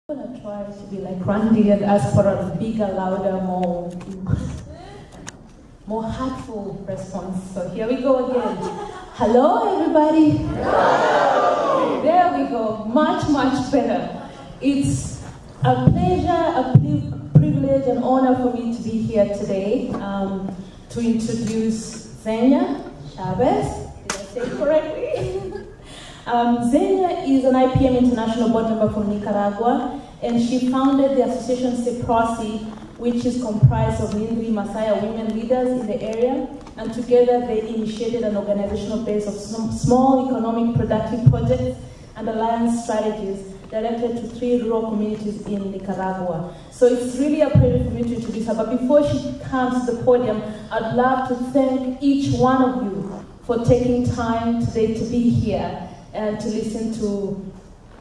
I'm gonna try to be like Randy and ask for a bigger, louder, more heartful response. So here we go again. Hello, everybody. Hello. There we go. Much, much better. It's a pleasure, a privilege, and honor for me to be here today to introduce Xenia Chavez. Did I say it correctly? Xenia is an IPM International board member from Nicaragua, and she founded the association CEPROSI, which is comprised of Lindri Masaya women leaders in the area, and together they initiated an organizational base of small economic productive projects and alliance strategies directed to 3 rural communities in Nicaragua. So it's really a pleasure for me to introduce her, but before she comes to the podium, I'd love to thank each one of you for taking time today to be here and to listen to,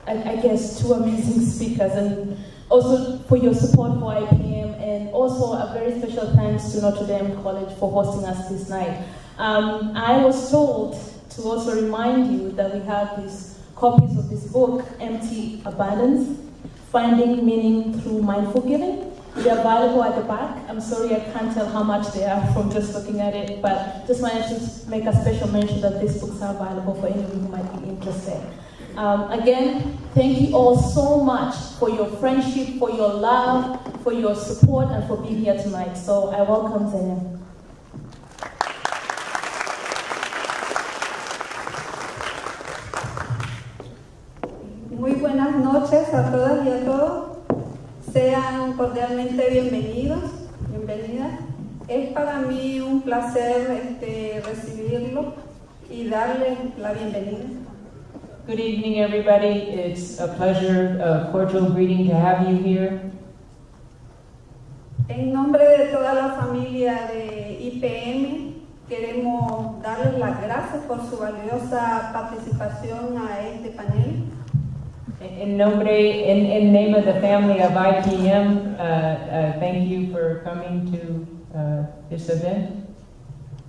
I guess, 2 amazing speakers, and also for your support for IPM, and also a very special thanks to Notre Dame College for hosting us this night. I was told to also remind you that we have these copies of this book, Empty Abundance, Finding Meaning Through Mindful Giving. They're available at the back. I'm sorry I can't tell how much they are from just looking at it, but just wanted to make a special mention that these books are available for anyone who might be interested. Again, thank you all so much for your friendship, for your love, for your support, and for being here tonight. So I welcome Xenia. Muy buenas noches a todas y a todos. Sean cordialmente bienvenidos, bienvenidas. Es para mí un placer recibirlo y darles la bienvenida. Good evening, everybody. It's a pleasure, a cordial greeting to have you here. En nombre de toda la familia de IPM, queremos darles las gracias por su valiosa participación a este panel. In name of the family of IPM, thank you for coming to this event.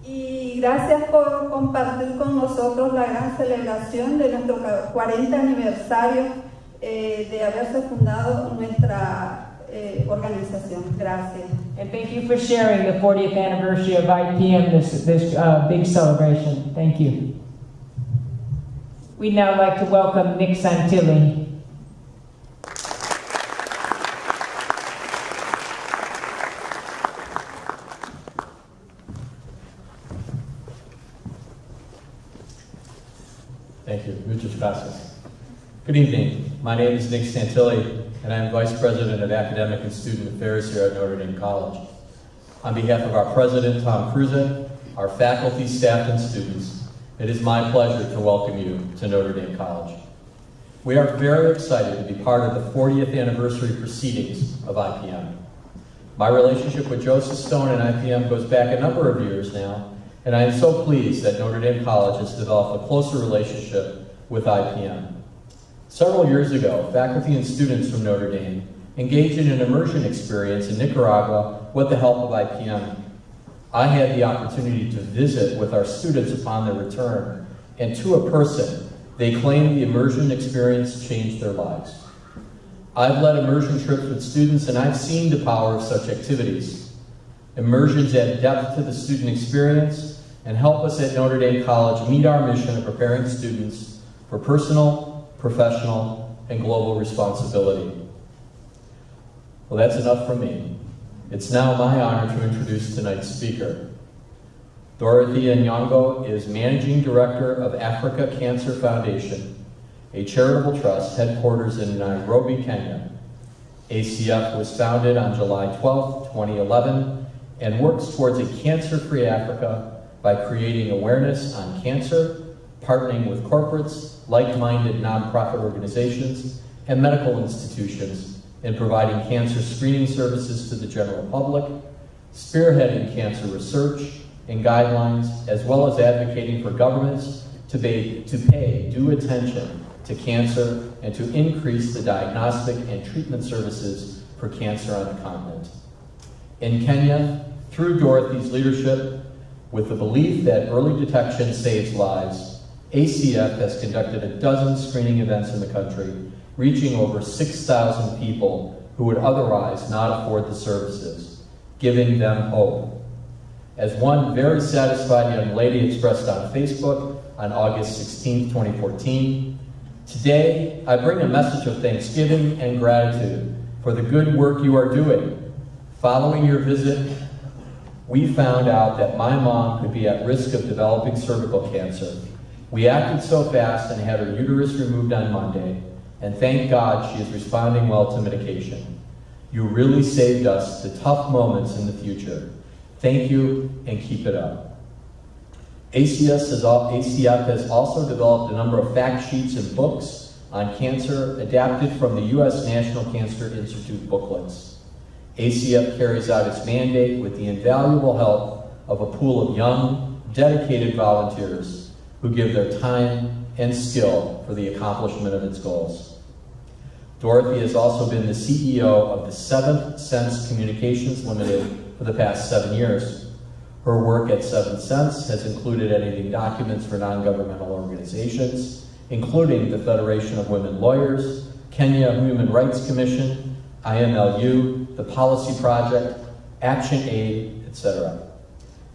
Y gracias por compartir con nosotros la gran celebración de nuestro 40 aniversario de haberse fundado nuestra organización. Gracias. And thank you for sharing the 40th anniversary of IPM, this big celebration. Thank you. We'd now like to welcome Nick Santilli. Thank you. Muchas gracias. Good evening. My name is Nick Santilli, and I am Vice President of Academic and Student Affairs here at Notre Dame College. On behalf of our President, Tom Kruse, our faculty, staff, and students, it is my pleasure to welcome you to Notre Dame College. We are very excited to be part of the 40th anniversary proceedings of IPM. My relationship with Joseph Stone and IPM goes back a number of years now, and I am so pleased that Notre Dame College has developed a closer relationship with IPM. Several years ago, faculty and students from Notre Dame engaged in an immersion experience in Nicaragua with the help of IPM. I had the opportunity to visit with our students upon their return, and to a person, they claimed the immersion experience changed their lives. I've led immersion trips with students, and I've seen the power of such activities. Immersions add depth to the student experience and help us at Notre Dame College meet our mission of preparing students for personal, professional, and global responsibility. Well, that's enough from me. It's now my honor to introduce tonight's speaker. Dorothy Nyong'o is Managing Director of Africa Cancer Foundation, a charitable trust headquarters in Nairobi, Kenya. ACF was founded on July 12, 2011, and works towards a cancer-free Africa by creating awareness on cancer, partnering with corporates, like-minded nonprofit organizations, and medical institutions in providing cancer screening services to the general public, spearheading cancer research and guidelines, as well as advocating for governments to pay due attention to cancer and to increase the diagnostic and treatment services for cancer on the continent. In Kenya, through Dorothy's leadership, with the belief that early detection saves lives, ACF has conducted a dozen screening events in the country, reaching over 6,000 people who would otherwise not afford the services, giving them hope. As one very satisfied young lady expressed on Facebook on August 16, 2014, "Today, I bring a message of thanksgiving and gratitude for the good work you are doing. Following your visit, we found out that my mom could be at risk of developing cervical cancer. We acted so fast and had her uterus removed on Monday, and thank God she is responding well to medication. You really saved us the tough moments in the future. Thank you, and keep it up." ACF has also developed a number of fact sheets and books on cancer adapted from the U.S. National Cancer Institute booklets. ACF carries out its mandate with the invaluable help of a pool of young, dedicated volunteers who give their time and skill for the accomplishment of its goals. Dorothy has also been the CEO of the Seventh Sense Communications Limited for the past 7 years. Her work at Seventh Sense has included editing documents for non-governmental organizations, including the Federation of Women Lawyers, Kenya Human Rights Commission, IMLU, the Policy Project, Action Aid, etc.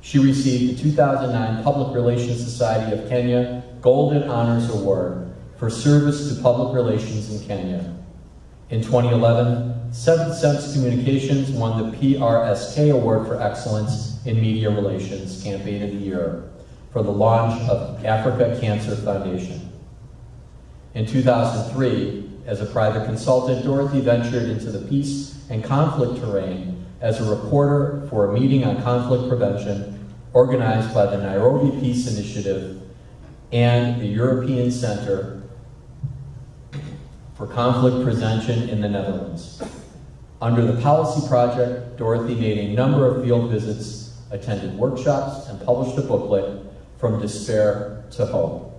She received the 2009 Public Relations Society of Kenya Golden Honors Award for service to public relations in Kenya. In 2011, Seventh Sense Communications won the PRSK Award for Excellence in Media Relations Campaign of the Year for the launch of Africa Cancer Foundation. In 2003, as a private consultant, Dorothy ventured into the peace and conflict terrain as a reporter for a meeting on conflict prevention organized by the Nairobi Peace Initiative and the European Center for Conflict Prevention in the Netherlands. Under the Policy Project, Dorothy made a number of field visits, attended workshops, and published a booklet, From Despair to Hope,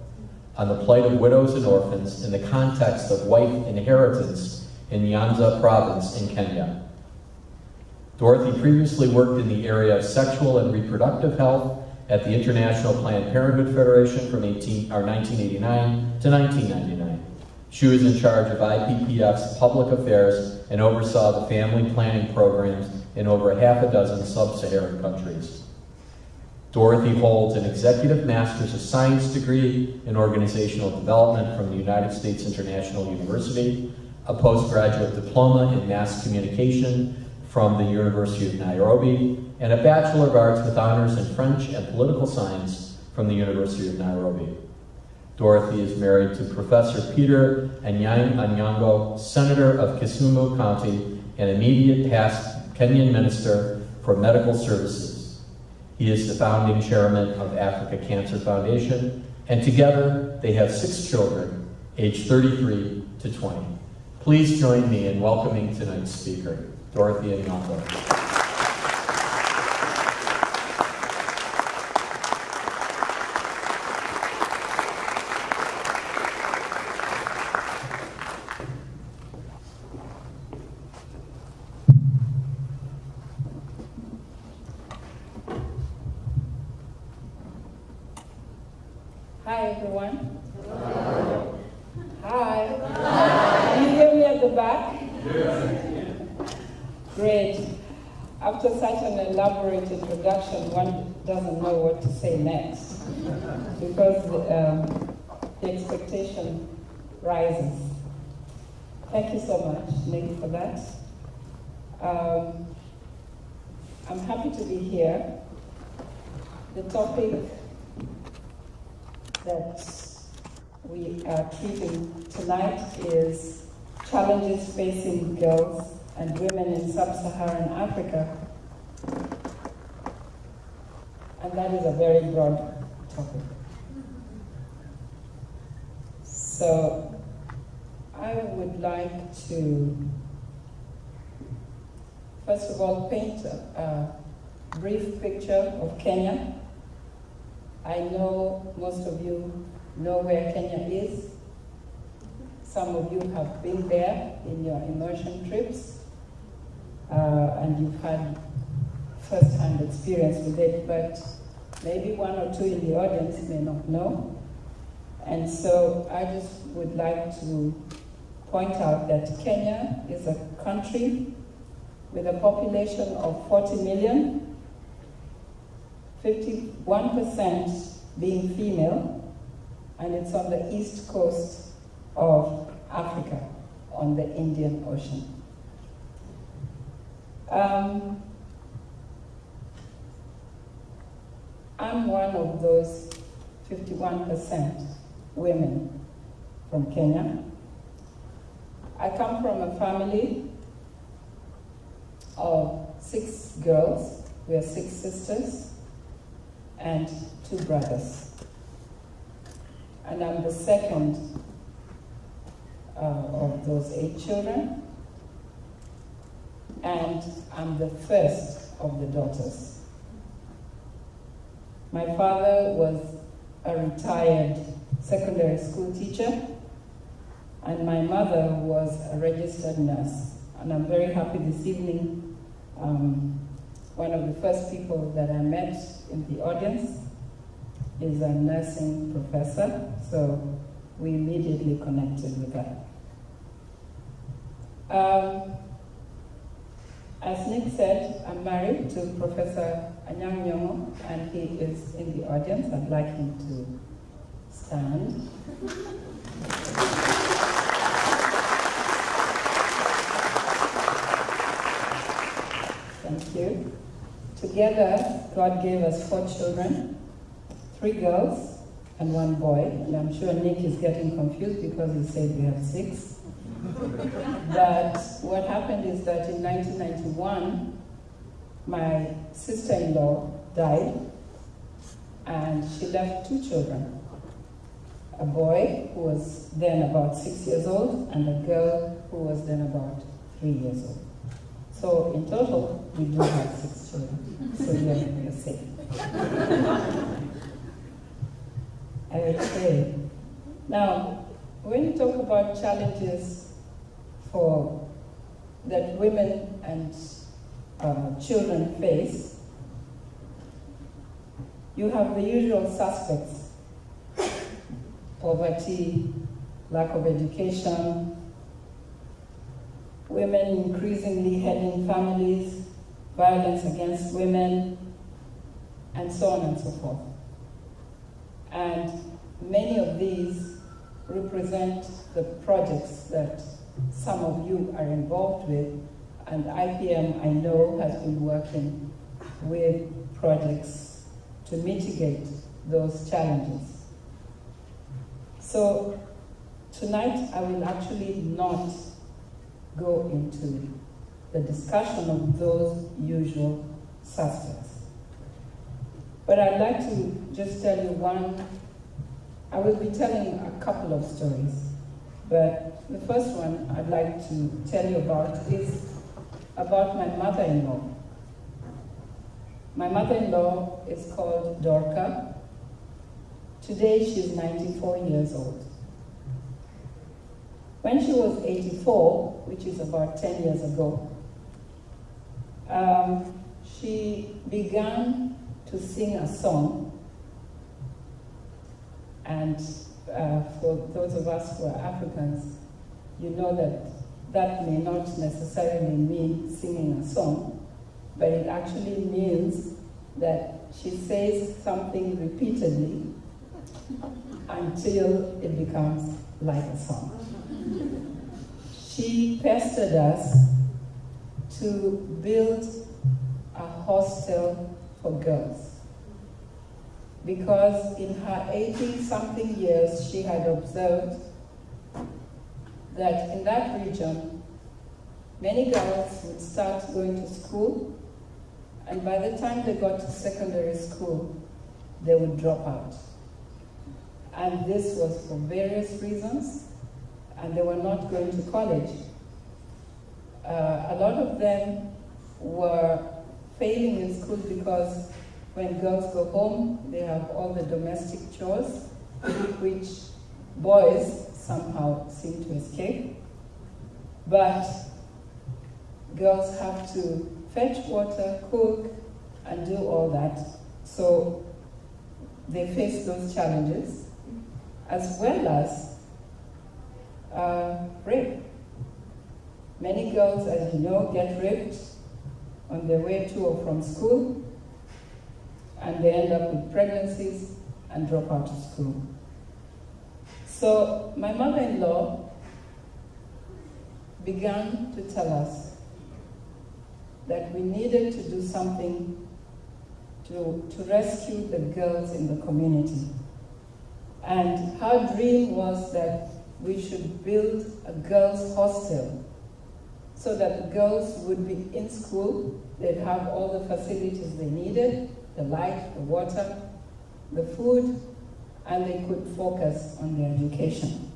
on the plight of widows and orphans in the context of white inheritance in Nyanza province in Kenya. Dorothy previously worked in the area of sexual and reproductive health at the International Planned Parenthood Federation from 1989 to 1999. She was in charge of IPPF's public affairs and oversaw the family planning programs in over half a dozen sub-Saharan countries. Dorothy holds an Executive Master's of Science degree in Organizational Development from the United States International University, a postgraduate diploma in Mass Communication from the University of Nairobi, and a Bachelor of Arts with honors in French and Political Science from the University of Nairobi. Dorothy is married to Professor Peter Nyong'o, Senator of Kisumu County and immediate past Kenyan Minister for Medical Services. He is the founding chairman of Africa Cancer Foundation, and together they have 6 children, aged 33 to 20. Please join me in welcoming tonight's speaker, Dorothy Nyong'o. Hi, everyone. Hello. Hi. Hi. Can you hear me at the back? Yes. Great. After such an elaborate introduction, one doesn't know what to say next because the expectation rises. Thank you so much, Nick, for that. I'm happy to be here. The topic that we are treating tonight is challenges facing girls and women in sub-Saharan Africa. And that is a very broad topic. So I would like to, first of all, paint a brief picture of Kenya. I know most of you know where Kenya is. Some of you have been there in your immersion trips, and you've had first-hand experience with it, but maybe 1 or 2 in the audience may not know. And so I just would like to point out that Kenya is a country with a population of 40 million, 51% being female, and it's on the east coast of Africa, on the Indian Ocean. I'm one of those 51% women from Kenya. I come from a family of 6 girls. We are 6 sisters and 2 brothers. And I'm the second of those 8 children. And I'm the first of the daughters. My father was a retired secondary school teacher, and my mother was a registered nurse. And I'm very happy this evening, one of the first people that I met in the audience is a nursing professor, so we immediately connected with that. As Nick said, I'm married to Professor Nyong'o, and he is in the audience. I'd like him to stand. Thank you. Together, God gave us 4 children, 3 girls and 1 boy. And I'm sure Nick is getting confused because he said we have 6. But what happened is that in 1991, my sister-in-law died, and she left 2 children. A boy who was then about 6 years old, and a girl who was then about 3 years old. So in total, we do have 6 children. So you're safe. Okay. Now, when you talk about challenges that women and children face, you have the usual suspects: poverty, lack of education, women increasingly heading families, violence against women, and so on and so forth. And many of these represent the projects that some of you are involved with, and IPM, I know, has been working with projects to mitigate those challenges. So tonight I will actually not go into the discussion of those usual suspects. But I'd like to just tell you I will be telling a couple of stories, but the first one I'd like to tell you about is about my mother-in-law. My mother-in-law is called Dorka. Today she's 94 years old. When she was 84, which is about 10 years ago, she began to sing a song. And for those of us who are Africans, you know that may not necessarily mean singing a song, but it actually means that she says something repeatedly until it becomes like a song. She pestered us to build a hostel for girls, because in her 80-something years, she had observed that in that region, many girls would start going to school, and by the time they got to secondary school, they would drop out. And this was for various reasons, and they were not going to college. A lot of them were failing in school because when girls go home, they have all the domestic chores, which boys somehow seem to escape. But girls have to fetch water, cook, and do all that. So they face those challenges, as well as rape. Many girls, as you know, get raped on their way to or from school, and they end up with pregnancies and drop out of school. So my mother-in-law began to tell us that we needed to do something to rescue the girls in the community. And her dream was that we should build a girls' hostel so that the girls would be in school, they'd have all the facilities they needed, the light, the water, the food, and they could focus on their education.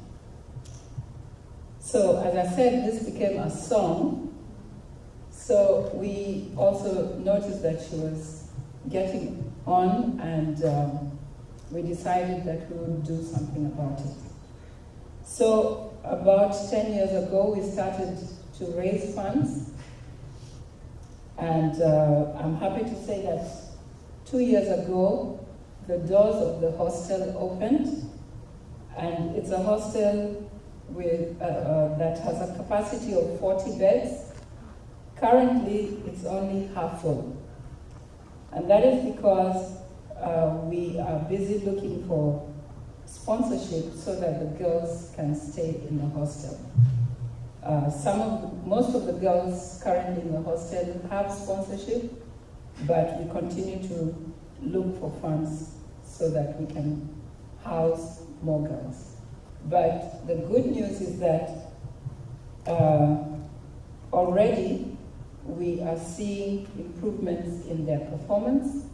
So, as I said, this became a song. So we also noticed that she was getting on, and we decided that we would do something about it. So about 10 years ago, we started to raise funds, and I'm happy to say that 2 years ago, the doors of the hostel opened, and it's a hostel with, that has a capacity of 40 beds. Currently, it's only half full. And that is because we are busy looking for sponsorship so that the girls can stay in the hostel. Most of the girls currently in the hostel have sponsorship, but we continue to look for funds so that we can house more girls. But the good news is that already we are seeing improvements in their performance,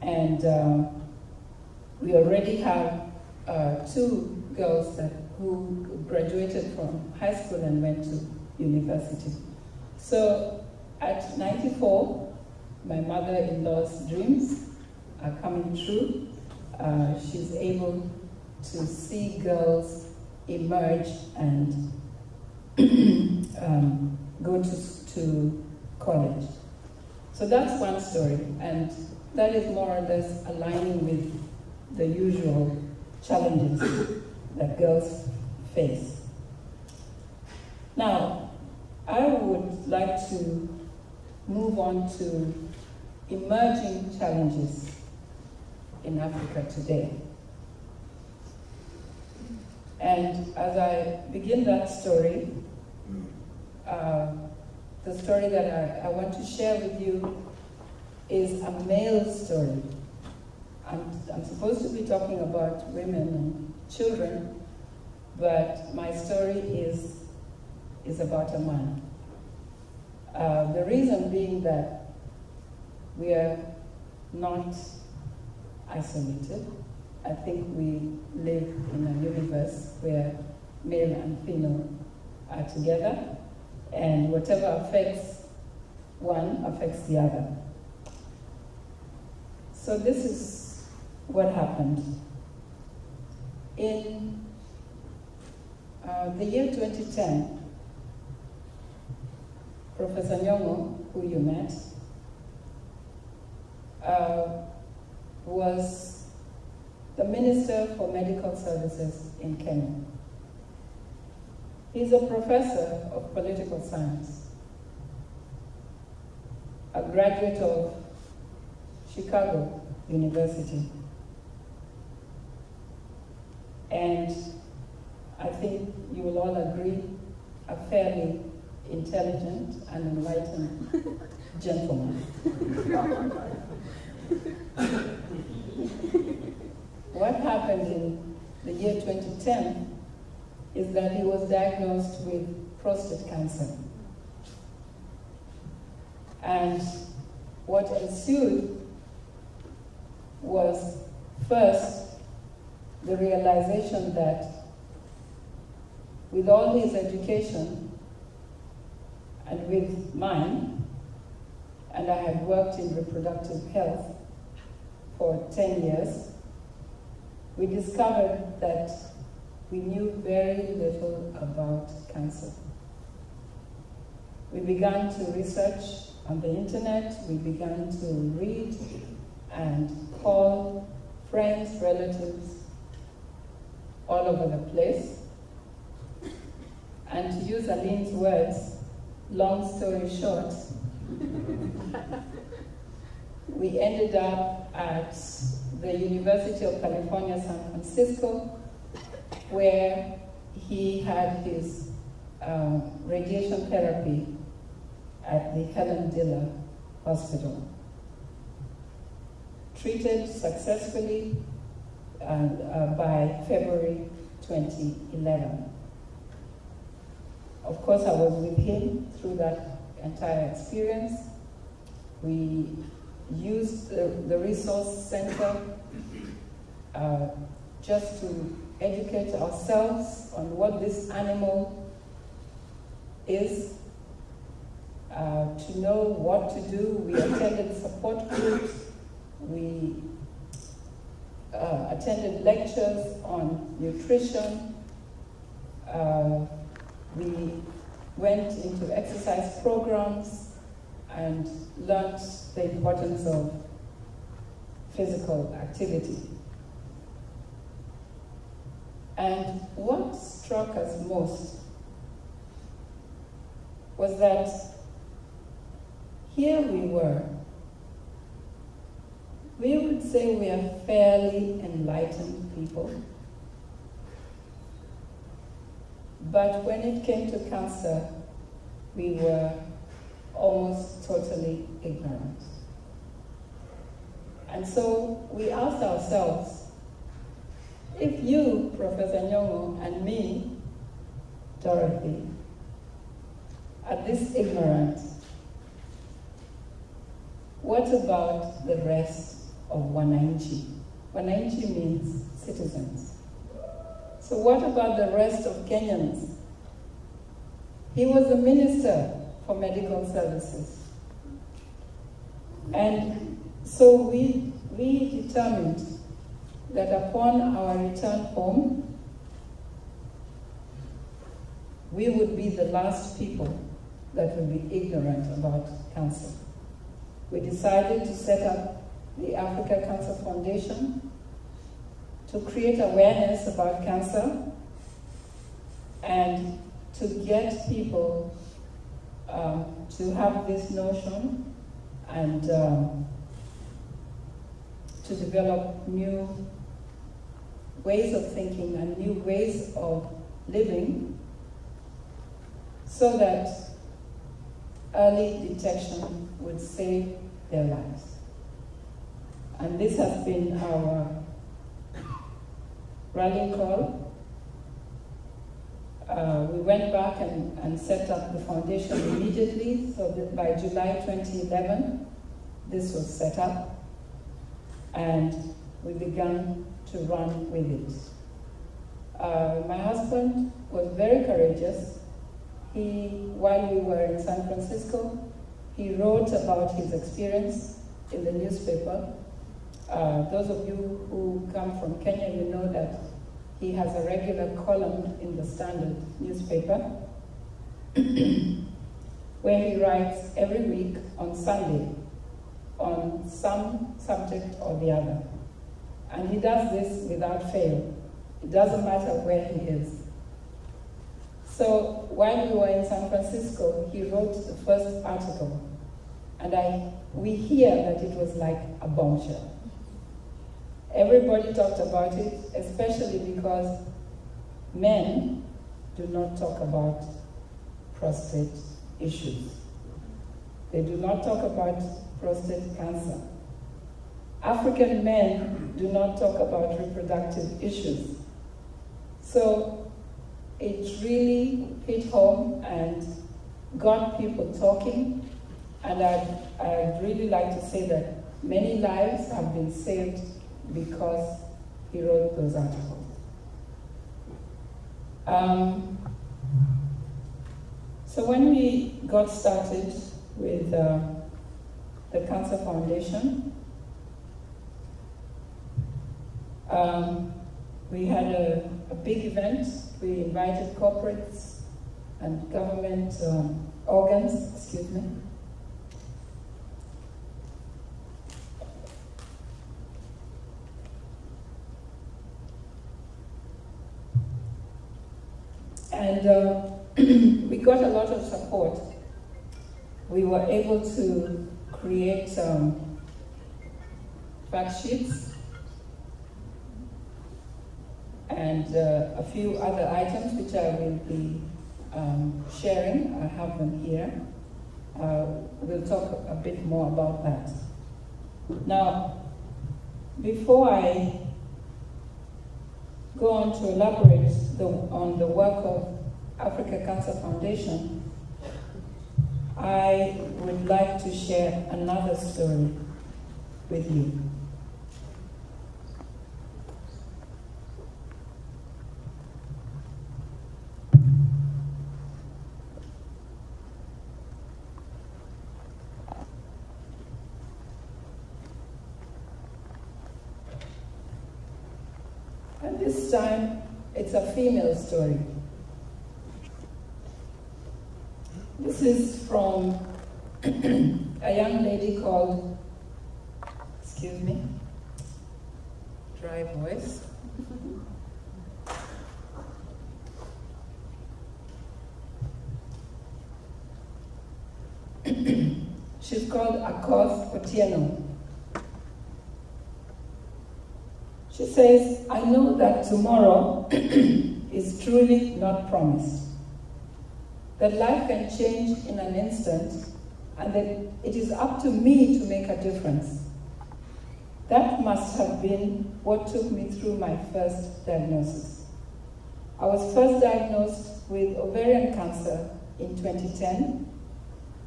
and we already have 2 girls who graduated from high school and went to university. So at 94, my mother-in-law's dreams are coming true. She's able to see girls emerge and go to college. So that's one story, and that is more or less aligning with the usual challenges that girls face. Now, I would like to move on to emerging challenges in Africa today. And as I begin that story, the story that I want to share with you is a male story. I'm supposed to be talking about women and children, but my story is about a man. The reason being that we are not isolated. I think we live in a universe where male and female are together, and whatever affects one affects the other. So this is what happened. In the year 2010, Professor Nyong'o, who you met, was the Minister for Medical Services in Kenya. He's a professor of political science, a graduate of Chicago University. And I think you will all agree, a fairly intelligent and enlightened gentleman. What happened in the year 2010 is that he was diagnosed with prostate cancer. And what ensued was, first, the realization that with all his education and with mine, and I had worked in reproductive health for 10 years, we discovered that we knew very little about cancer. We began to research on the internet, we began to read and call friends, relatives, all over the place. And to use Aline's words, long story short, we ended up at the University of California, San Francisco, where he had his radiation therapy at the Helen Diller Hospital. Treated successfully by February 2011. Of course, I was with him through that entire experience. We used the resource center just to educate ourselves on what this animal is, to know what to do. We attended support groups. We attended lectures on nutrition. We went into exercise programs and learned the importance of physical activity. And what struck us most was that here we were. We would say we are fairly enlightened people. But when it came to cancer, we were almost totally ignorant. And so we asked ourselves, if you, Professor Nyong'o, and me, Dorothy, are this ignorant, what about the rest of Wananchi? Wananchi means citizens. So what about the rest of Kenyans? He was the Minister for Medical Services. And so we determined that upon our return home, we would be the last people that would be ignorant about cancer. We decided to set up the Africa Cancer Foundation to create awareness about cancer and to get people to have this notion and to develop new ways of thinking and new ways of living so that early detection would save their lives. And this has been our rallying call. We went back and set up the foundation immediately, so that by July 2011, this was set up, and we began to run with it. My husband was very courageous. While we were in San Francisco, he wrote about his experience in the newspaper. Those of you who come from Kenya, you know that he has a regular column in the Standard newspaper where he writes every week on Sunday on some subject or the other. And he does this without fail. It doesn't matter where he is. So while we were in San Francisco, he wrote the first article. And we hear that it was like a bombshell. Everybody talked about it, especially because men do not talk about prostate issues. They do not talk about prostate cancer. African men do not talk about reproductive issues. So it really hit home and got people talking. And I'd really like to say that many lives have been saved because he wrote those articles. So when we got started with the Cancer Foundation, we had a big event. We invited corporates and government organs, excuse me. And we got a lot of support. We were able to create fact sheets and a few other items which I will be sharing. I have them here. We'll talk a bit more about that. Now, before I go on to elaborate on the work of Africa Cancer Foundation, I would like to share another story with you. And this time, it's a female story. This is from a young lady called, excuse me, dry voice. She's called Akoth Otieno. She says, I know that tomorrow is truly not promised, that life can change in an instant, and that it is up to me to make a difference. That must have been what took me through my first diagnosis. I was first diagnosed with ovarian cancer in 2010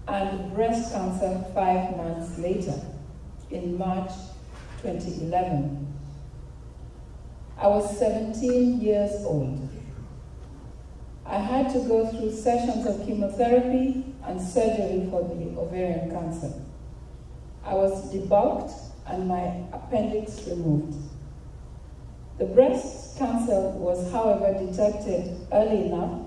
and breast cancer 5 months later, in March 2011. I was 17 years old. I had to go through sessions of chemotherapy and surgery for the ovarian cancer. I was debulked and my appendix removed. The breast cancer was, however, detected early enough,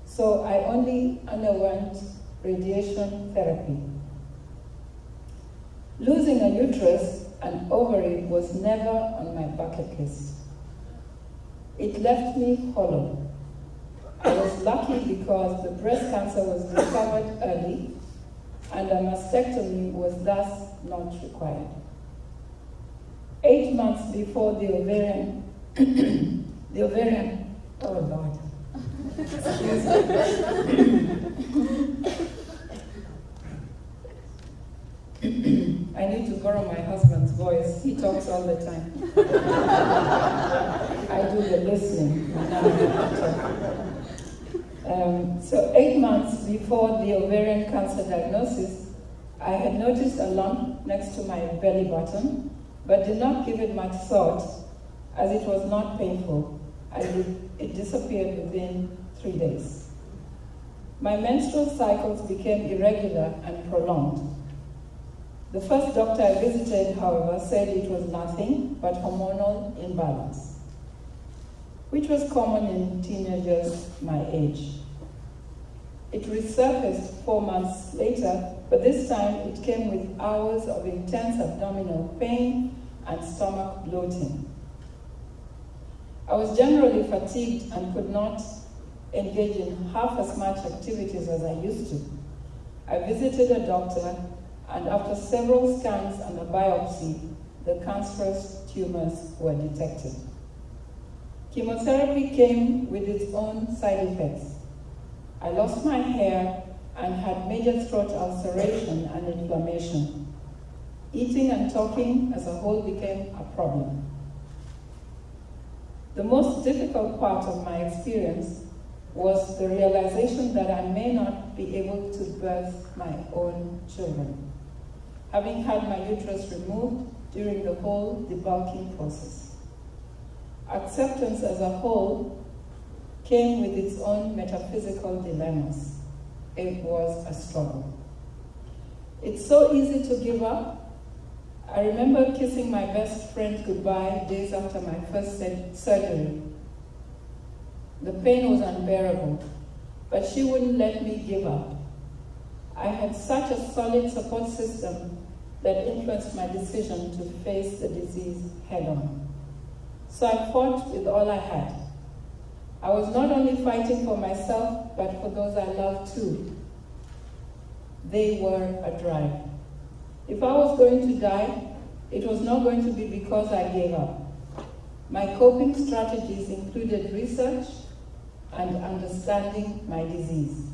so I only underwent radiation therapy. Losing a uterus and ovary was never on my bucket list. It left me hollow. I was lucky because the breast cancer was discovered early and a mastectomy was thus not required. 8 months before the ovarian, oh Lord, excuse me. I need to borrow my husband's voice. He talks all the time. I do the listening. So 8 months before the ovarian cancer diagnosis, I had noticed a lump next to my belly button, but did not give it much thought, as it was not painful, and it disappeared within 3 days. My menstrual cycles became irregular and prolonged. The first doctor I visited, however, said it was nothing but hormonal imbalance, which was common in teenagers my age. It resurfaced 4 months later, but this time it came with hours of intense abdominal pain and stomach bloating. I was generally fatigued and could not engage in half as much activities as I used to. I visited a doctor, and after several scans and a biopsy, the cancerous tumors were detected. Chemotherapy came with its own side effects. I lost my hair and had major throat ulceration and inflammation. Eating and talking as a whole became a problem. The most difficult part of my experience was the realization that I may not be able to birth my own children, having had my uterus removed during the whole debulking process. Acceptance as a whole came with its own metaphysical dilemmas. It was a struggle. It's so easy to give up. I remember kissing my best friend goodbye days after my first surgery. The pain was unbearable, but she wouldn't let me give up. I had such a solid support system that influenced my decision to face the disease head-on. So I fought with all I had. I was not only fighting for myself, but for those I love too. They were a drive. If I was going to die, it was not going to be because I gave up. My coping strategies included research and understanding my disease.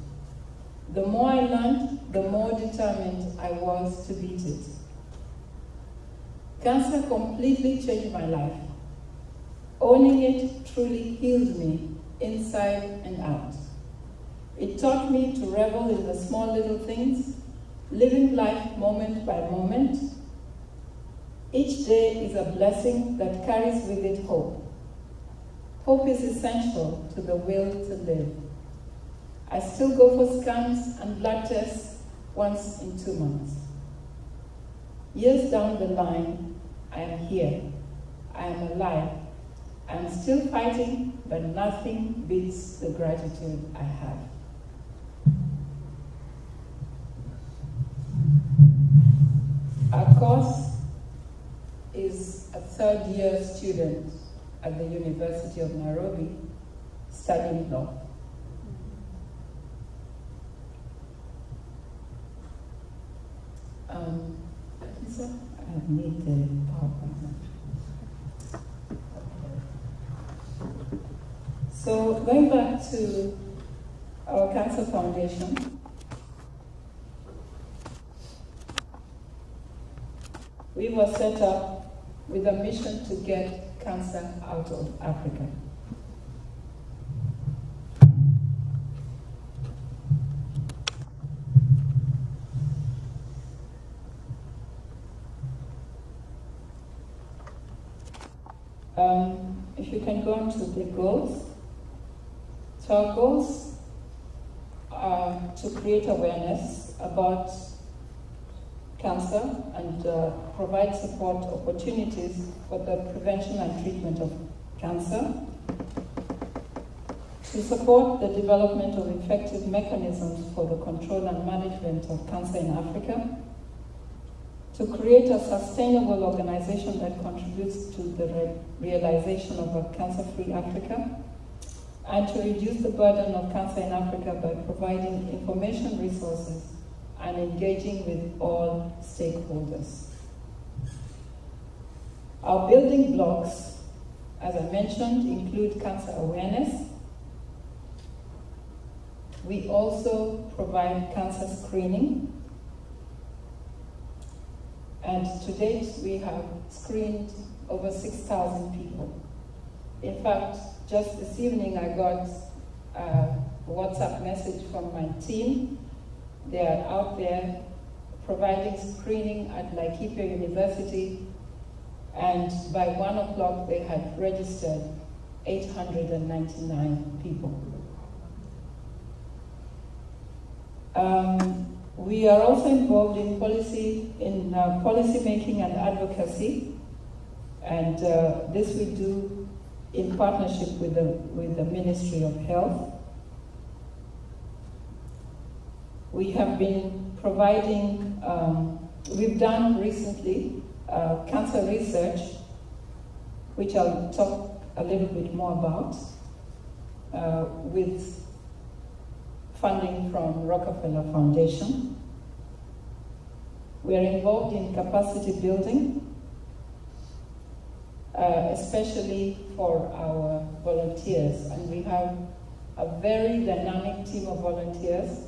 The more I learned, the more determined I was to beat it. Cancer completely changed my life. Owning it truly healed me inside and out. It taught me to revel in the small little things, living life moment by moment. Each day is a blessing that carries with it hope. Hope is essential to the will to live. I still go for scans and blood tests once in 2 months. Years down the line, I am here. I am alive. I am still fighting, but nothing beats the gratitude I have. Our course is a third-year student at the University of Nairobi studying law. I need the PowerPoint. So going back to our Cancer Foundation, we were set up with a mission to get cancer out of Africa. If you can go on to the goals. So our goals are to create awareness about cancer and provide support opportunities for the prevention and treatment of cancer, to support the development of effective mechanisms for the control and management of cancer in Africa, to create a sustainable organization that contributes to the realization of a cancer-free Africa, and to reduce the burden of cancer in Africa by providing information resources and engaging with all stakeholders. Our building blocks, as I mentioned, include cancer awareness. We also provide cancer screening. And to date, we have screened over 6,000 people. In fact, just this evening, I got a WhatsApp message from my team. They are out there providing screening at Laikipia University, and by 1 o'clock, they had registered 899 people. We are also involved in policy making and advocacy, and this we do in partnership with the Ministry of Health. We have been providing, we've done recently cancer research, which I'll talk a little bit more about, with funding from Rockefeller Foundation. We are involved in capacity building, especially for our volunteers, and we have a very dynamic team of volunteers.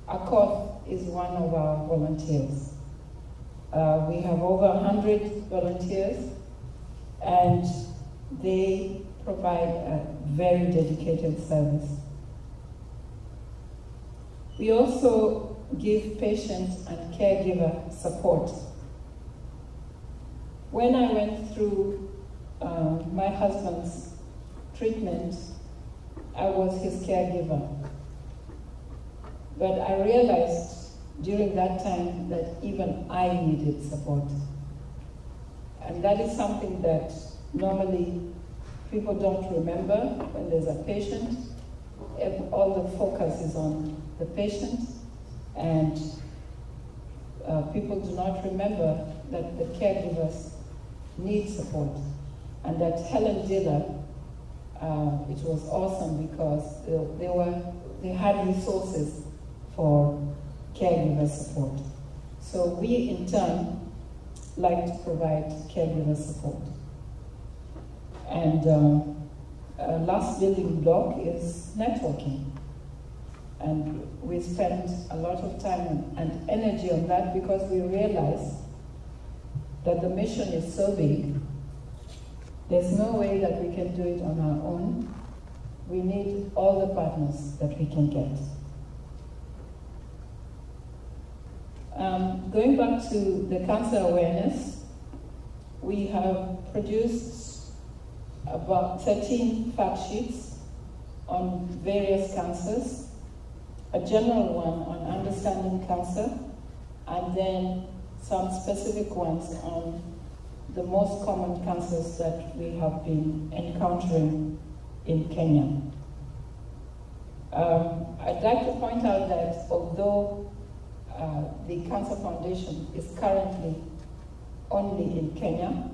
Akoth is one of our volunteers. We have over 100 volunteers, and they provide a very dedicated service. We also give patient and caregiver support. When I went through my husband's treatment, I was his caregiver. But I realized during that time that even I needed support. And that is something that normally people don't remember when there's a patient. All the focus is on the patient, and people do not remember that the caregivers need support, and that Helen Diller it was awesome because they had resources for caregiver support. So we, in turn, like to provide caregiver support. And last building block is networking. And we spend a lot of time and energy on that because we realize that the mission is so big. There's no way that we can do it on our own. We need all the partners that we can get. Going back to the cancer awareness, we have produced about 13 fact sheets on various cancers, a general one on understanding cancer, and then some specific ones on the most common cancers that we have been encountering in Kenya. I'd like to point out that although the Cancer Foundation is currently only in Kenya,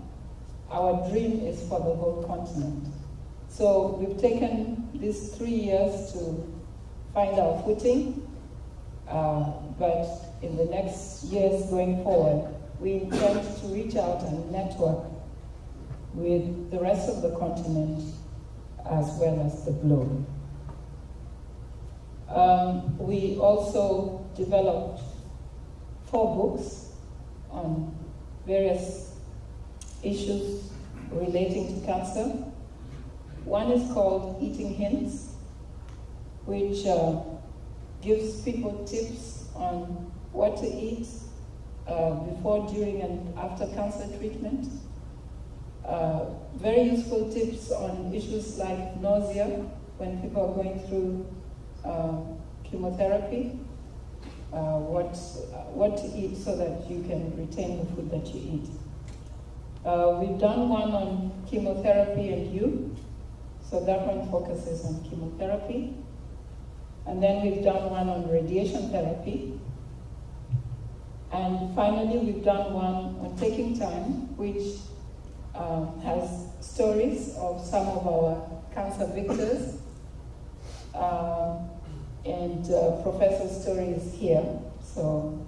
our dream is for the whole continent. So we've taken these 3 years to find our footing, but in the next years going forward, we intend to reach out and network with the rest of the continent as well as the globe. We also developed 4 books on various issues relating to cancer. One is called Eating Hints, which gives people tips on what to eat before, during, and after cancer treatment. Very useful tips on issues like nausea when people are going through chemotherapy, what to eat so that you can retain the food that you eat. We've done one on chemotherapy and you, so that one focuses on chemotherapy. And then we've done one on radiation therapy. And finally, we've done one on taking time, which has stories of some of our cancer victors. And Professor's story is here. So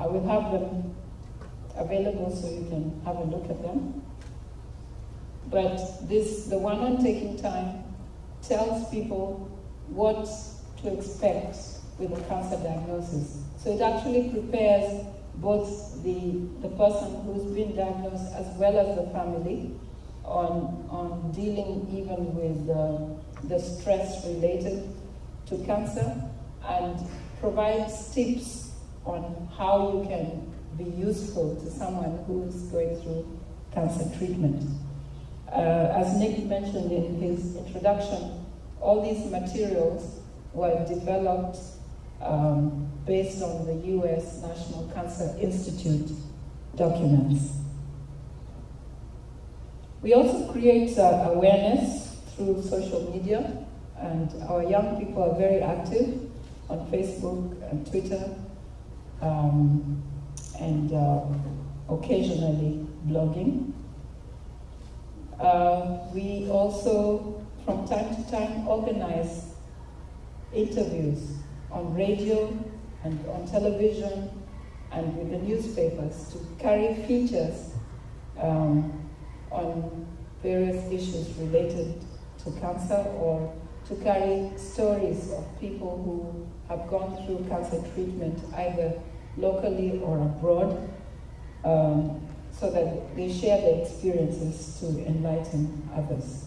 I will have them available so you can have a look at them. But the one on taking time tells people what to expect with a cancer diagnosis. So it actually prepares both the person who's been diagnosed as well as the family on dealing even with the stress related to cancer, and provides tips on how you can be useful to someone who is going through cancer treatment. As Nick mentioned in his introduction, all these materials were developed based on the US National Cancer Institute documents. We also create awareness through social media, and our young people are very active on Facebook and Twitter, and occasionally blogging. We also, from time to time, organize interviews on radio and on television and with the newspapers to carry features on various issues related to cancer, or to carry stories of people who have gone through cancer treatment either locally or abroad, so that they share their experiences to enlighten others.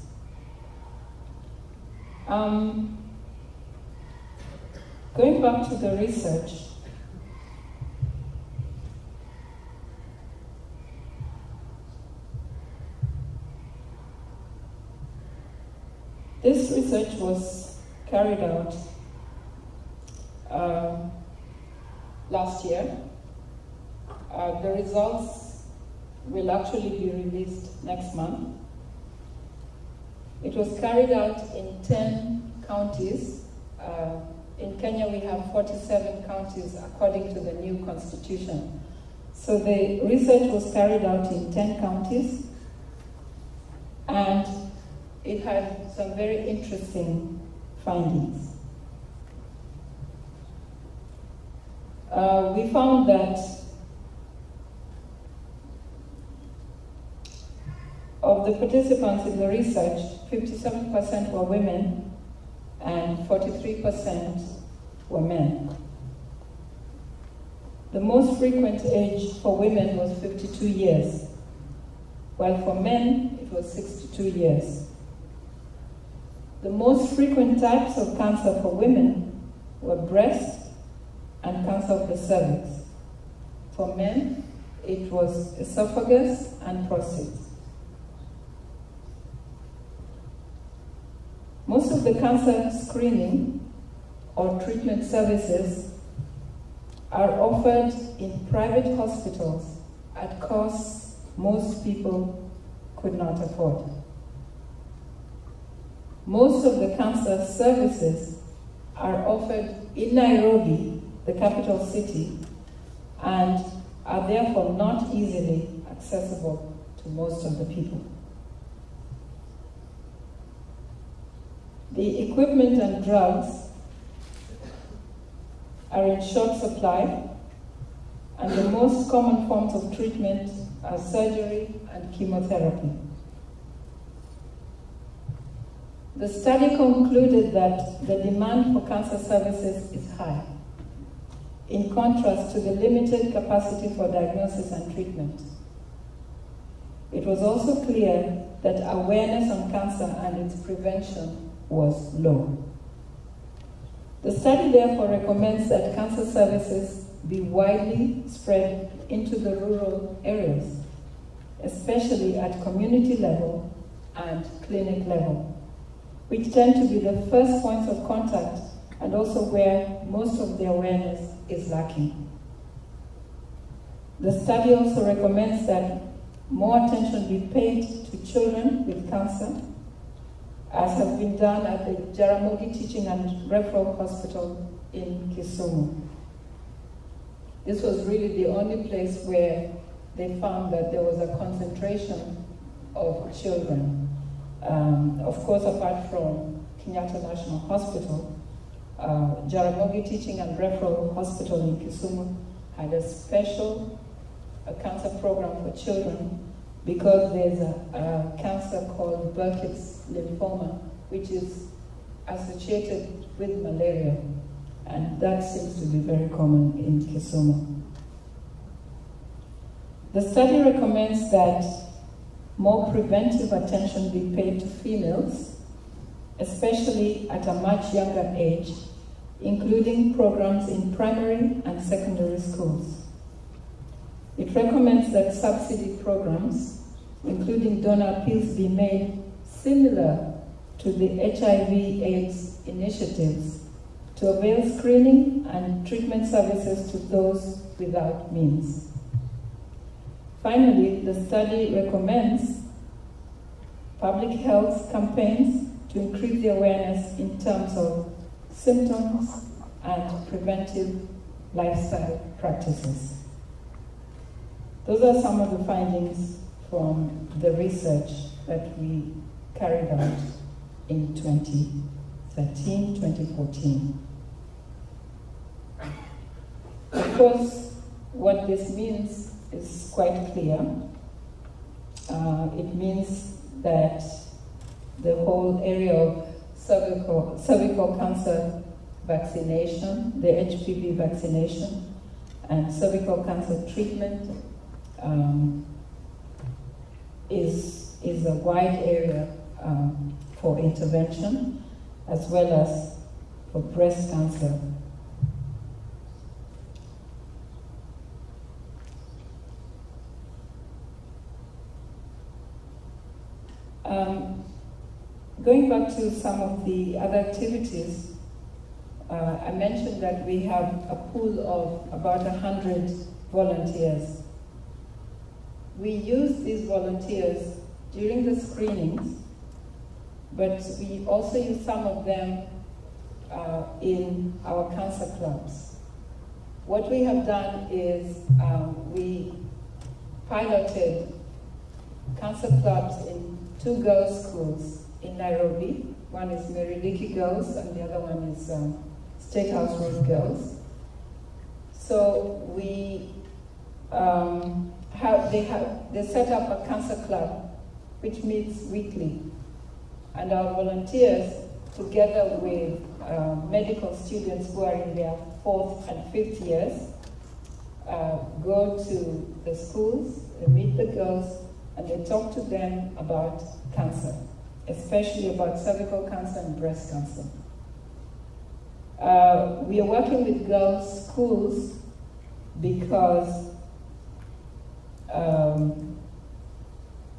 Going back to the research, this research was carried out last year. The results will actually be released next month. It was carried out in 10 counties. In Kenya, we have 47 counties according to the new constitution. So the research was carried out in 10 counties, and it had some very interesting findings. We found that of the participants in the research, 57% were women and 43% were men. The most frequent age for women was 52 years, while for men it was 62 years. The most frequent types of cancer for women were breast and cancer of the cervix. For men, it was esophagus and prostate. Most of the cancer screening or treatment services are offered in private hospitals at costs most people could not afford. Most of the cancer services are offered in Nairobi, the capital city, and are therefore not easily accessible to most of the people. The equipment and drugs are in short supply, and the most common forms of treatment are surgery and chemotherapy. The study concluded that the demand for cancer services is high, in contrast to the limited capacity for diagnosis and treatment. It was also clear that awareness on cancer and its prevention was low. The study therefore recommends that cancer services be widely spread into the rural areas, especially at community level and clinic level, which tend to be the first points of contact and also where most of the awareness is lacking. The study also recommends that more attention be paid to children with cancer, as has been done at the Jaramogi Teaching and Referral Hospital in Kisumu. This was really the only place where they found that there was a concentration of children. Of course, apart from Kenyatta National Hospital, Jaramogi Teaching and Referral Hospital in Kisumu had a special cancer program for children because there's a cancer called Burkitt's lymphoma, which is associated with malaria, and that seems to be very common in Kisumu. The study recommends that more preventive attention be paid to females, especially at a much younger age, including programs in primary and secondary schools. It recommends that subsidy programs, including donor appeals, be made similar to the HIV/AIDS initiatives to avail screening and treatment services to those without means. Finally, the study recommends public health campaigns to increase the awareness in terms of symptoms and preventive lifestyle practices. Those are some of the findings from the research that we carried out in 2013, 2014. Of course, what this means is quite clear. It means that the whole area of cervical cancer vaccination, the HPV vaccination, and cervical cancer treatment is a wide area for intervention, as well as for breast cancer. Going back to some of the other activities, I mentioned that we have a pool of about 100 volunteers. We use these volunteers during the screenings, but we also use some of them in our cancer clubs. What we have done is we piloted cancer clubs in 2 girls' schools in Nairobi. One is Meriliki Girls, and the other one is Steakhouse Road Girls. So we they set up a cancer club, which meets weekly, and our volunteers, together with medical students who are in their 4th and 5th years, go to the schools, they meet the girls, and they talk to them about cancer, especially about cervical cancer and breast cancer. We are working with girls' schools because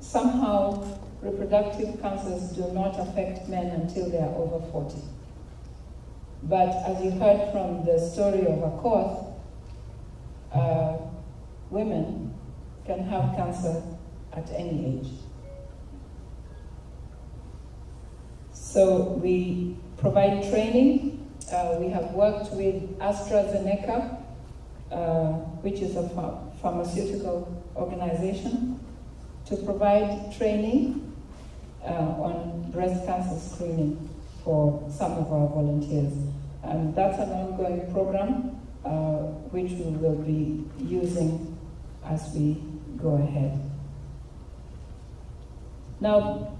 somehow reproductive cancers do not affect men until they are over 40. But as you heard from the story of Akoth, women can have cancer at any age. So we provide training. We have worked with AstraZeneca, which is a pharmaceutical organization, to provide training on breast cancer screening for some of our volunteers. And that's an ongoing program which we will be using as we go ahead. Now,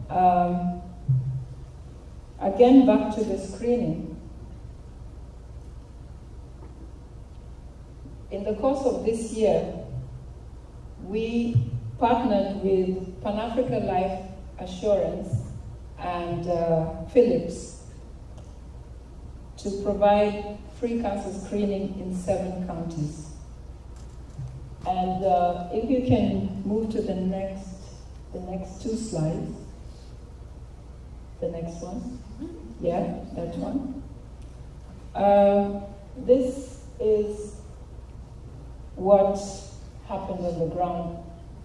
again, back to the screening. In the course of this year, we partnered with Pan-Africa Life Assurance and Philips to provide free cancer screening in 7 counties. And if you can move to the next 2 slides. The next one. Yeah, that one. This is what happened on the ground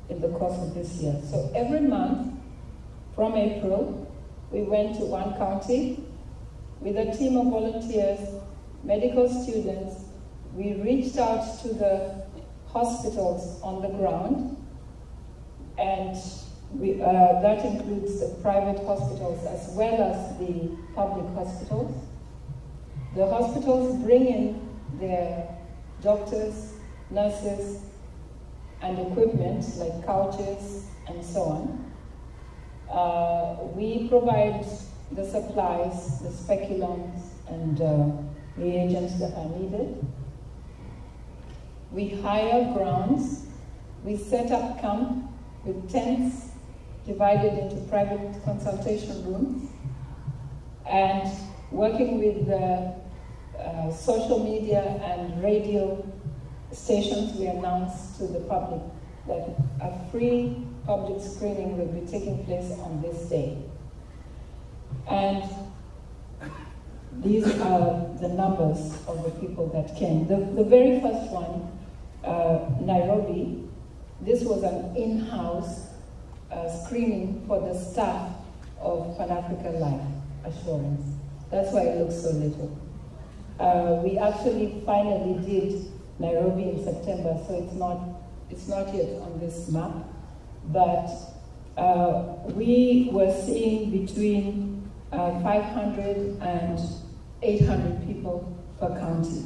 in the course of this year. So every month, from April, we went to one county with a team of volunteers, medical students. We reached out to the hospitals on the ground, and that includes the private hospitals as well as the public hospitals. The hospitals bring in their doctors, nurses, and equipment like couches and so on. We provide the supplies, the speculums, and reagents that are needed. We hire grounds. We set up camp with tents divided into private consultation rooms, and working with the social media and radio stations, we announced to the public that a free public screening will be taking place on this day. And these are the numbers of the people that came. The very first one, Nairobi, this was an in-house screening for the staff of Pan-Africa Life Assurance. That's why it looks so little. We actually finally did Nairobi in September, so it's not yet on this map, but we were seeing between 500 and 800 people per county.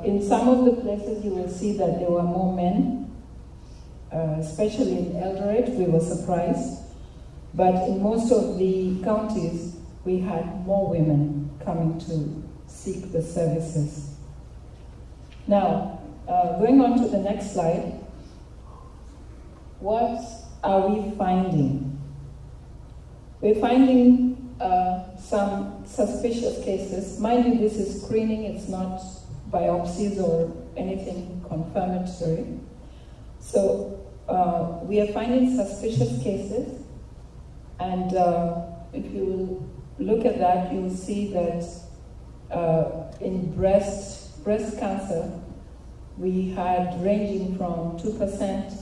In some of the places you will see that there were more men, especially in Eldoret, we were surprised, but in most of the counties we had more women coming to seek the services. Now, going on to the next slide, what are we finding? We're finding some suspicious cases. Mind you, this is screening, it's not biopsies or anything confirmatory. So we are finding suspicious cases, and if you look at that, you will see that in breast cancer, we had ranging from 2%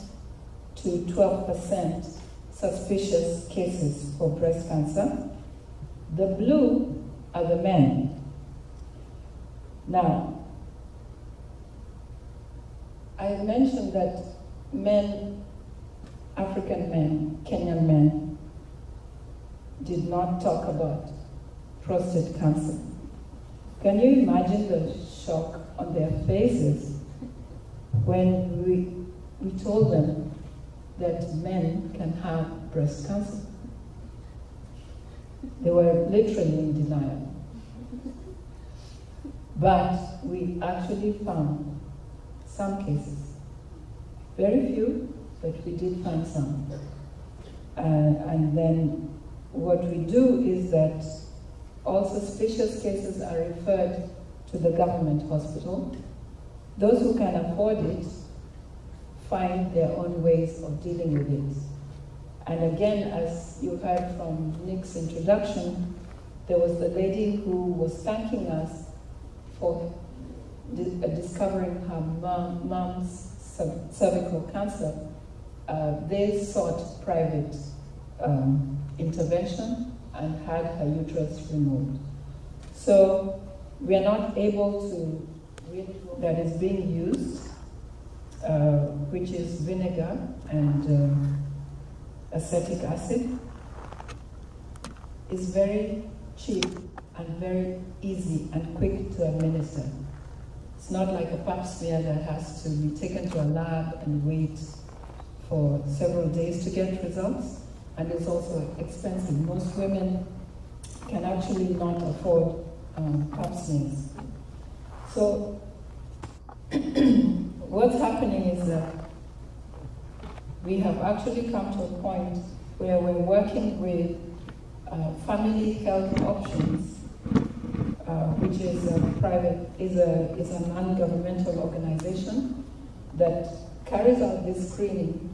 to 12% suspicious cases for breast cancer. The blue are the men. Now, I mentioned that men, African men, Kenyan men, did not talk about prostate cancer. Can you imagine the shock on their faces when we told them that men can have breast cancer? They were literally in denial. But we actually found some cases. Very few, but we did find some. And then what we do is that all suspicious cases are referred to the government hospital. Those who can afford it find their own ways of dealing with it. And again, as you heard from Nick's introduction, there was the lady who was thanking us for discovering her mom's cervical cancer. They sought private intervention and had her uterus removed. So we are not able to read that is being used, which is vinegar and acetic acid. It's very cheap and very easy and quick to administer. It's not like a pap smear that has to be taken to a lab and wait for several days to get results, and it's also expensive. Most women can actually not afford pap smears. So what's happening is that we have actually come to a point where we're working with Family Health Options, which is a non-governmental organization that carries out this screening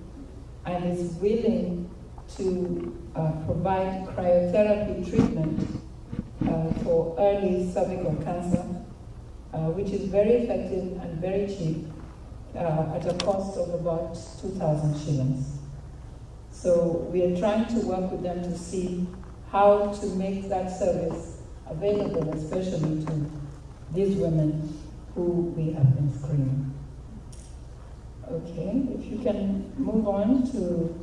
and is willing to provide cryotherapy treatment for early cervical cancer, which is very effective and very cheap at a cost of about 2,000 shillings. So we are trying to work with them to see how to make that service available, especially to these women who we have been screening. Okay, if you can move on to,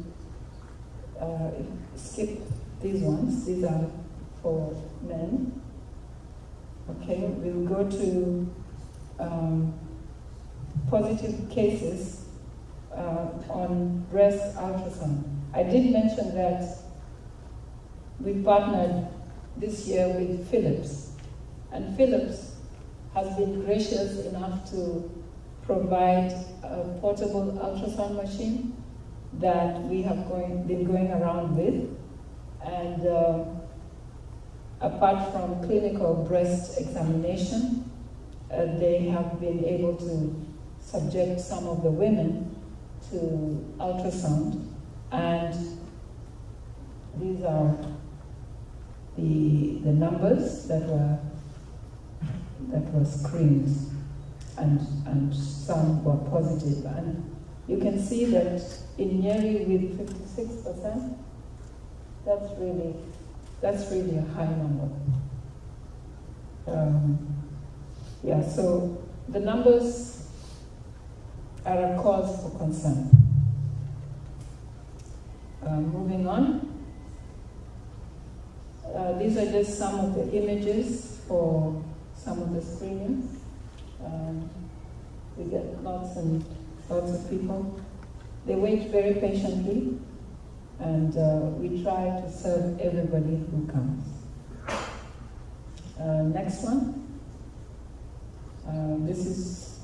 skip these ones, these are for men. Okay, we'll go to positive cases on breast ultrasound. I did mention that we partnered this year with Philips, and Philips has been gracious enough to provide a portable ultrasound machine that we have been going around with, and apart from clinical breast examination, they have been able to subject some of the women to ultrasound, and these are the numbers that were screened, and some were positive. And you can see that in Nyeri with 56%, that's really a high number. Yeah, so the numbers are a cause for concern. Moving on. These are just some of the images for some of the screenings. We get lots and lots of people. They wait very patiently, and we try to serve everybody who comes. Next one. This is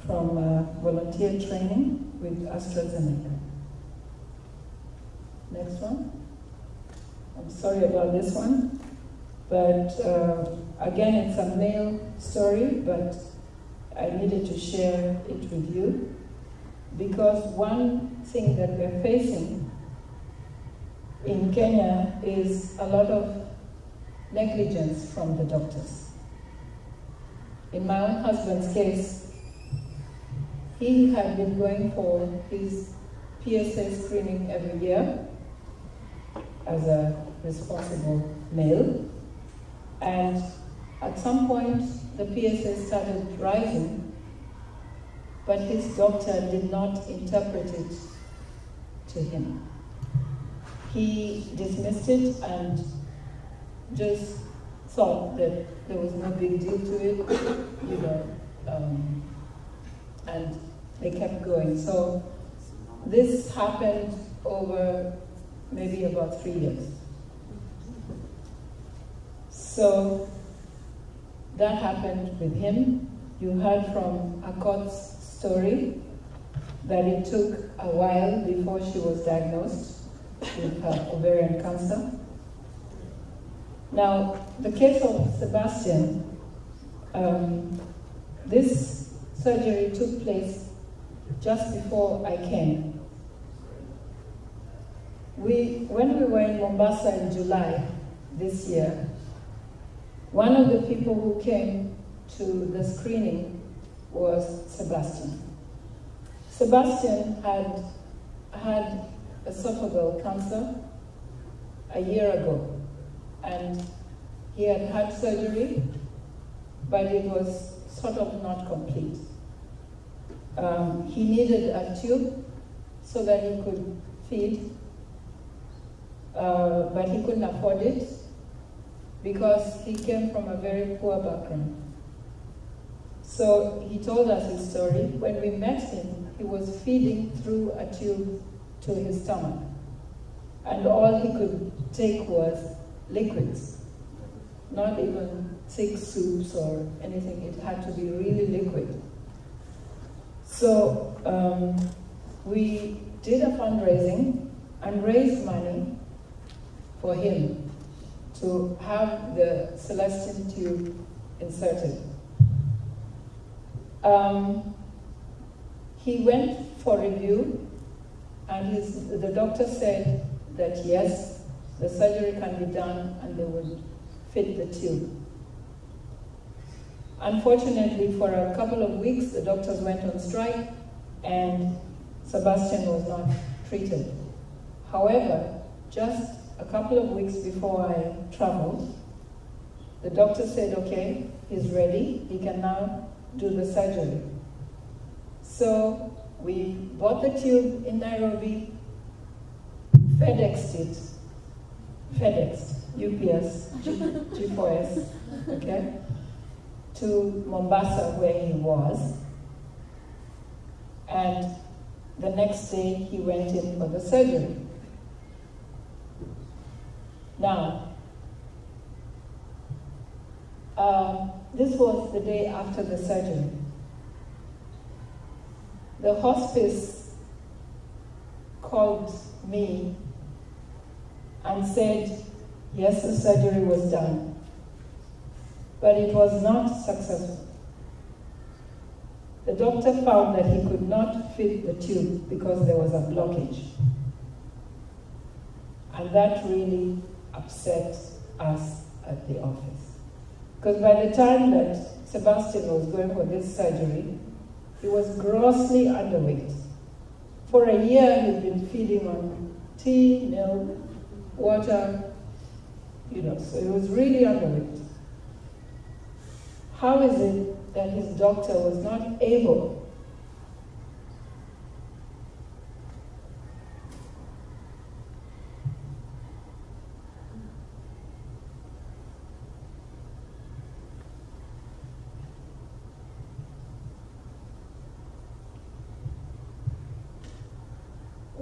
from volunteer training with AstraZeneca. Next one. I'm sorry about this one, but again, it's a male story, but I needed to share it with you, because one thing that we're facing in Kenya is a lot of negligence from the doctors. In my own husband's case, he had been going for his PSA screening every year as a responsible male, and at some point the PSA started rising, but his doctor did not interpret it to him. He dismissed it and just thought that there was no big deal to it, you know, and they kept going. So this happened over maybe about 3 years. So that happened with him. You heard from Akot's story that it took a while before she was diagnosed with her ovarian cancer. Now, the case of Sebastian, this surgery took place just before I came. When we were in Mombasa in July this year, one of the people who came to the screening was Sebastian. Sebastian had esophageal cancer a year ago, and he had surgery, but it was sort of not complete. He needed a tube so that he could feed, but he couldn't afford it because he came from a very poor background. So he told us his story. When we met him, he was feeding through a tube to his stomach, and all he could take was liquids, not even thick soups or anything. It had to be really liquid. So we did a fundraising and raised money for him to have the Celestine tube inserted. He went for review, and the doctor said that yes, the surgery can be done and they would fit the tube. Unfortunately, for a couple of weeks, the doctors went on strike and Sebastian was not treated. However, just a couple of weeks before I traveled, the doctor said, okay, he's ready, he can now do the surgery. So we bought the tube in Nairobi, FedExed, UPS, G4S, okay, to Mombasa where he was. And the next day he went in for the surgery. Now, this was the day after the surgery. The hospice called me and said, yes, the surgery was done, but it was not successful. The doctor found that he could not fit the tube because there was a blockage. And that really upset us at the office. Because by the time that Sebastian was going for this surgery, he was grossly underweight. For a year, he'd been feeding on tea, milk, water, you know, so he was really underweight. How is it that his doctor was not able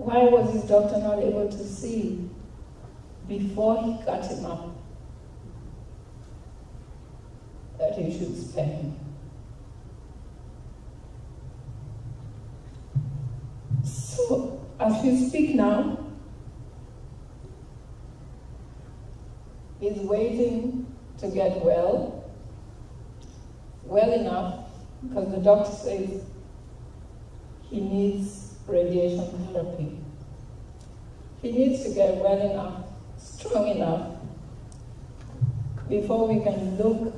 Why was his doctor not able to see before he cut him up that he should spare him? So, as we speak now, he's waiting to get well enough, because the doctor says he needs radiation therapy. He needs to get well enough, strong enough, before we can look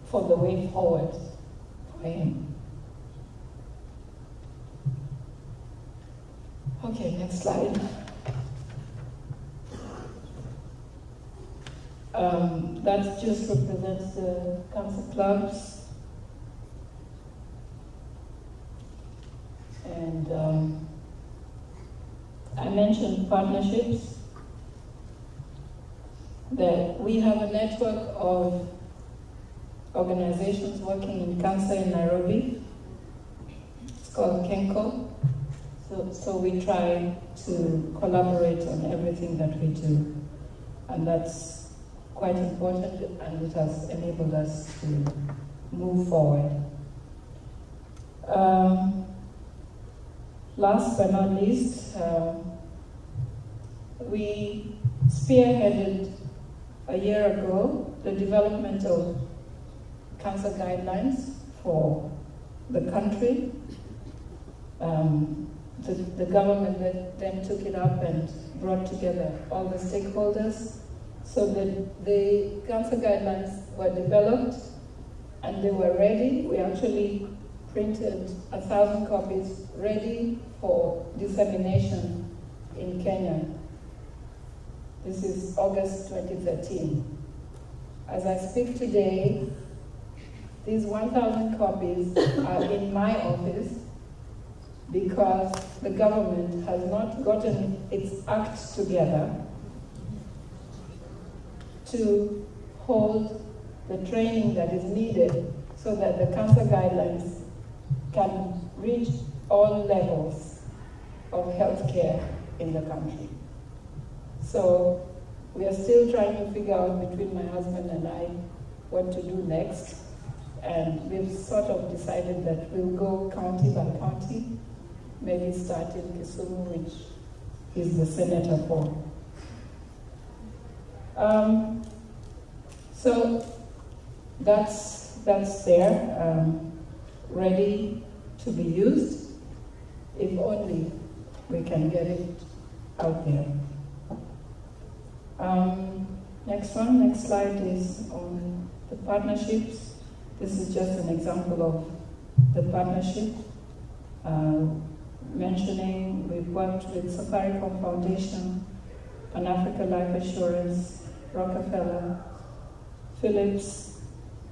for the way forward for him. Okay, next slide. That just represents the cancer clubs. And I mentioned partnerships. that we have a network of organizations working in cancer in Nairobi. It's called Kenko. So we try to collaborate on everything that we do. And that's quite important, and it has enabled us to move forward. Last but not least, we spearheaded a year ago the development of cancer guidelines for the country. The government then took it up and brought together all the stakeholders so that the cancer guidelines were developed and they were ready. We actually printed 1,000 copies ready for dissemination in Kenya. This is August 2013. As I speak today, these 1,000 copies are in my office because the government has not gotten its act together to hold the training that is needed so that the cancer guidelines can reach all levels of healthcare in the country. So we are still trying to figure out between my husband and I what to do next. And we've sort of decided that we'll go county by county, maybe start in Kisumu, which is the senator for. So that's there, ready to be used, if only we can get it out there. Next slide is on the partnerships. This is just an example of the partnership. Mentioning, we've worked with Safaricom Foundation, Pan-Africa Life Assurance, Rockefeller, Philips,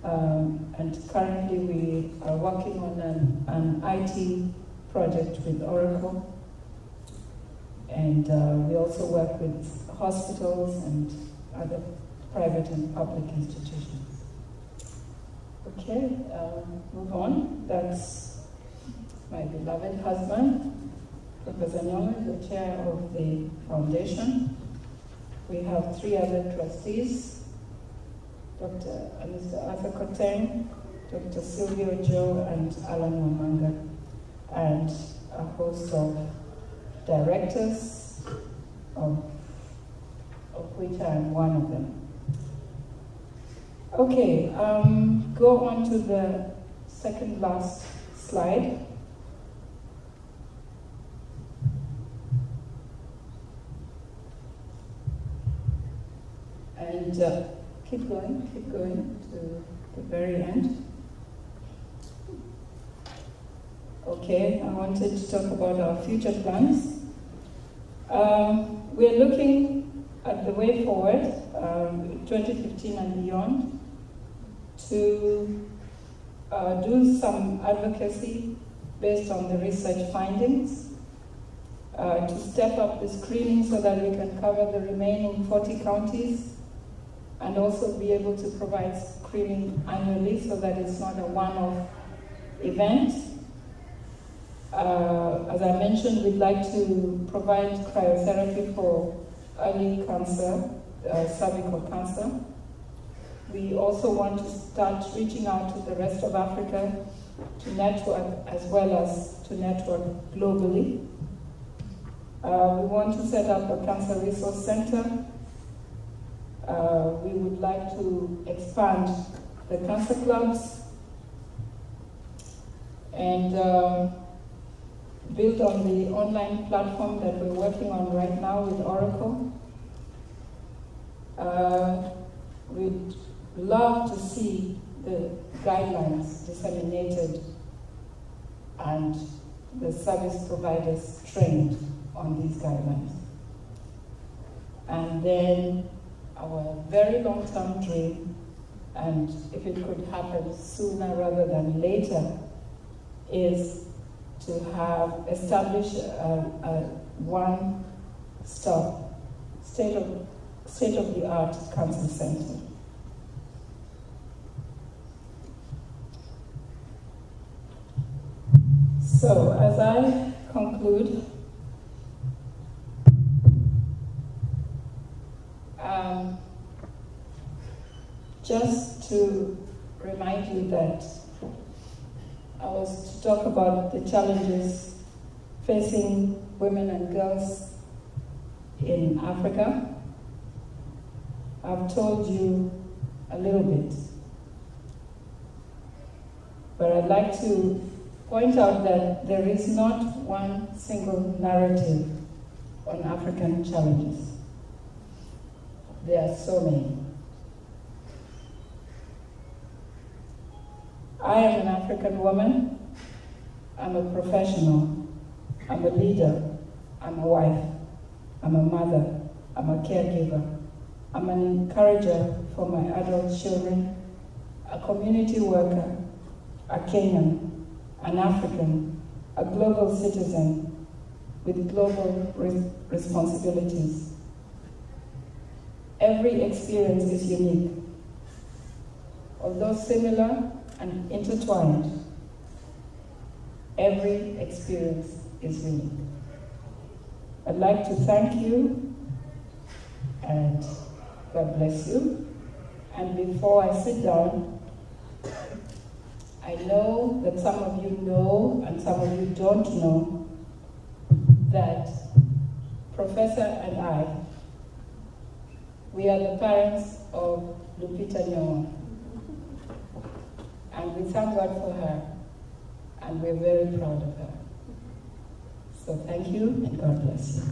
and currently we are working on an IT project with Oracle. And we also work with hospitals and other private and public institutions. Okay, move on. That's my beloved husband, Professor Nyong'o, the chair of the foundation. We have 3 other trustees, Mr. Arthur Koteng, Dr. Silvio Joe, and Alan Wamanga, and a host of directors, of which I am one of them. Okay, go on to the second last slide. And keep going to the very end. Okay, I wanted to talk about our future plans. We're looking at the way forward, 2015 and beyond, to do some advocacy based on the research findings, to step up the screening so that we can cover the remaining 40 counties, and also be able to provide screening annually so that it's not a one-off event. As I mentioned, we'd like to provide cryotherapy for early cancer, cervical cancer. We also want to start reaching out to the rest of Africa to network as well as to network globally. We want to set up a cancer resource center. We would like to expand the cancer clubs and build on the online platform that we're working on right now with Oracle. We'd love to see the guidelines disseminated and the service providers trained on these guidelines. And then our very long-term dream, and if it could happen sooner rather than later, is to have established a one-stop, state-of-the-art cancer center. So, as I conclude, just to remind you that I was to talk about the challenges facing women and girls in Africa. I've told you a little bit, but I'd like to point out that there is not one single narrative on African challenges. There are so many. I am an African woman. I'm a professional. I'm a leader. I'm a wife. I'm a mother. I'm a caregiver. I'm an encourager for my adult children, a community worker, a Kenyan, an African, a global citizen with global responsibilities. Every experience is unique. Although similar and intertwined, every experience is unique. I'd like to thank you, and God bless you. And before I sit down, I know that some of you know and some of you don't know that Professor and I, we are the parents of Lupita Nyong'o. And we thank God for her, and we're very proud of her. So thank you, and God bless you.